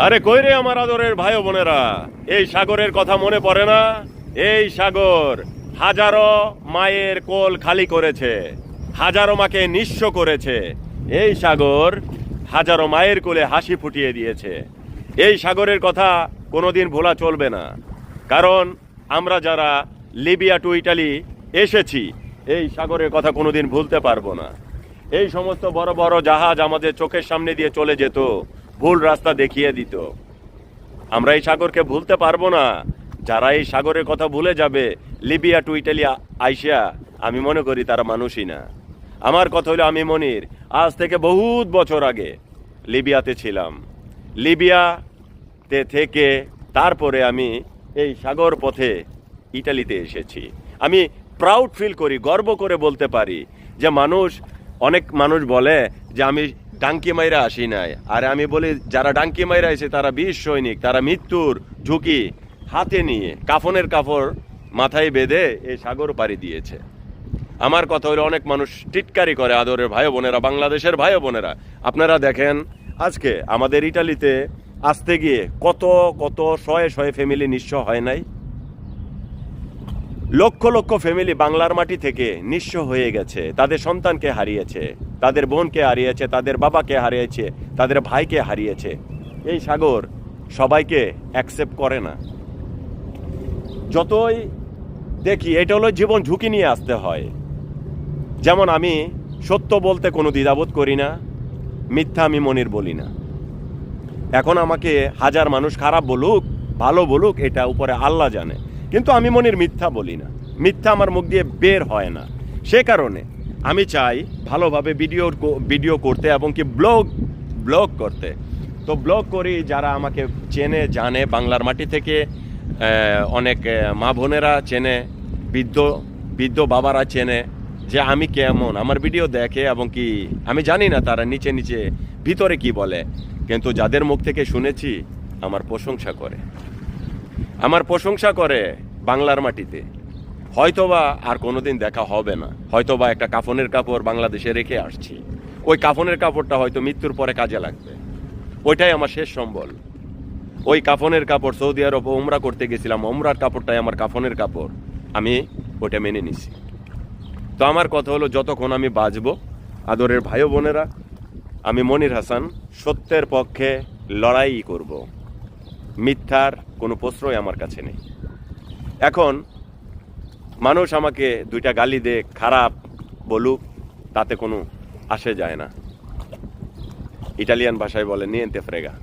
আরে কই রে আমার আদরের ভাই বোনেরা, এই সাগরের কথা মনে পড়ে না? এই সাগর হাজারো মায়ের কোল খালি করেছে, হাজারো মাকে নিঃস্ব করেছে। এই সাগর হাজারো মায়ের কোলে হাসি ফুটিয়ে দিয়েছে। এই সাগরের কথা কোনোদিন ভোলা চলবে না, কারণ আমরা যারা লিবিয়া টু ইটালি এসেছি এই সাগরের কথা কোনোদিন ভুলতে পারবো না। এই সমস্ত বড় বড় জাহাজ আমাদের চোখের সামনে দিয়ে চলে যেত, ভুল রাস্তা দেখিয়ে দিত। আমরা এই সাগরকে ভুলতে পারবো না। যারা এই সাগরের কথা ভুলে যাবে লিবিয়া টু ইটালি আইসা, আমি মনে করি তারা মানুষই না। আমার কথা হলো, আমি মনির আজ থেকে বহুত বছর আগে লিবিয়াতে ছিলাম। লিবিয়াতে থেকে তারপরে আমি এই সাগর পথে ইটালিতে এসেছি। আমি প্রাউড ফিল করি, গর্ব করে বলতে পারি যে অনেক মানুষ বলে যে আমি ডাঙ্কি মাইরা আসি নাই। আর আমি বলি, যারা ডাঙ্কি মাইরা এসে তারা বীর সৈনিক, তারা মৃত্যুর ঝুঁকি হাতে নিয়ে কাফনের কাপড় মাথায় বেঁধে এই সাগর পাড়ি দিয়েছে। আমার কথা হলো, অনেক মানুষ টিটকারি করে। আদরের ভাই বোনেরা, বাংলাদেশের ভাই বোনেরা, আপনারা দেখেন আজকে আমাদের ইটালিতে আসতে গিয়ে কত কত শয়ে শয়ে ফ্যামিলি নিঃস্ব হয় নাই? লক্ষ লক্ষ ফ্যামিলি বাংলার মাটি থেকে নিঃস্ব হয়ে গেছে। তাদের সন্তানকে হারিয়েছে, তাদের বোনকে হারিয়েছে, তাদের বাবাকে হারিয়েছে, তাদের ভাইকে হারিয়েছে। এই সাগর সবাইকে অ্যাকসেপ্ট করে না। যতই দেখি, এটা হলো জীবন ঝুঁকি নিয়ে আসতে হয়। যেমন আমি সত্য বলতে কোনো দ্বিধাবোধ করি না, মিথ্যা আমি মনির বলি না। এখন আমাকে হাজার মানুষ খারাপ বলুক, ভালো বলুক, এটা উপরে আল্লাহ জানে, কিন্তু আমি মনির মিথ্যা বলি না। মিথ্যা আমার মুখ দিয়ে বের হয় না। সে কারণে আমি চাই ভালোভাবে ভিডিও করতে এবং কি ব্লগ করতে। তো ব্লগ করি, যারা আমাকে চেনে জানে, বাংলার মাটি থেকে অনেক মা বোনেরা চেনে, বৃদ্ধ বাবারা চেনে যে আমি কেমন, আমার ভিডিও দেখে এবং কি আমি জানি না তারা নিচে নিচে ভিতরে কি বলে, কিন্তু যাদের মুখ থেকে শুনেছি আমার প্রশংসা করে বাংলার মাটিতে। হয়তোবা আর কোনোদিন দেখা হবে না, হয়তোবা একটা কাফনের কাপড় বাংলাদেশে রেখে আসছি। ওই কাফনের কাপড়টা হয়তো মৃত্যুর পরে কাজে লাগবে, ওইটাই আমার শেষ সম্বল। ওই কাফনের কাপড়, সৌদি আরব উমরা করতে গেছিলাম, উমরার কাপড়টাই আমার কাফনের কাপড়, আমি ওইটা মেনে নিছি। তো আমার কথা হলো, যতক্ষণ আমি বাঁচবো আদরের ভাই বোনেরা, আমি মনির হাসান সত্যের পক্ষে লড়াই করব। মিথ্যার কোনো প্রশ্রয় আমার কাছে নেই। এখন মানুষ আমাকে দুইটা গালি দে, খারাপ বলুক, তাতে কোনো আসে যায় না। ইটালিয়ান ভাষায় বলে নিয়েন্তে ফ্রেগা।